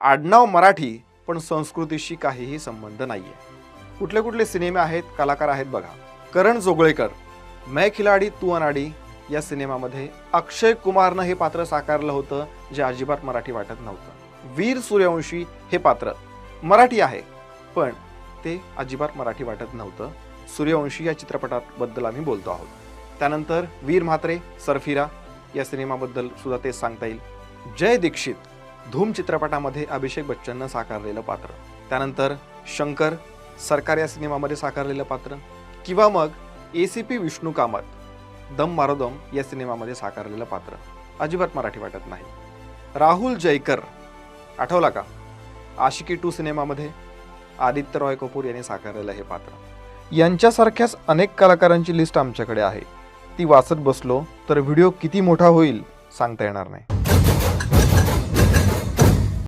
आडनाव मराठी पण संस्कृतीशी काहीही संबंध नाहीये. कुठले कुठले सिनेमे आहेत, कलाकार आहेत बघा. करण जोगळेकर मैं खिलाडी तू अनाडी या सिनेमामध्ये अक्षय कुमारनं हे पात्र साकारलं होतं, जे अजिबात मराठी वाटत नव्हतं. वीर सूर्यवंशी हे पात्र मराठी आहे, पण ते अजिबात मराठी वाटत नव्हतं. सूर्यवंशी या चित्रपटाबद्दल आम्ही बोलतो आहोत. त्यानंतर वीर म्हात्रे सरफिरा या सिनेमाबद्दल सुद्धा तेच सांगता येईल. जय दीक्षित धूम चित्रपटामध्ये अभिषेक बच्चननं साकारलेलं पात्र. त्यानंतर शंकर सरकार या सिनेमामध्ये साकारलेलं पात्र, किंवा मग ACP विष्णू कामत दम मारो दम या सिनेमामध्ये साकारलेलं पात्र अजिबात मराठी वाटत नाही. राहुल जयकर आठवला का? आशिकी 2 सिनेमामध्ये आदित्य रॉय कपूर यांनी साकारलेलं हे पात्र. यांच्यासारख्याच अनेक कलाकारांची लिस्ट आमच्याकडे आहे. ती वाचत बसलो तर व्हिडिओ किती मोठा होईल सांगता येणार नाही.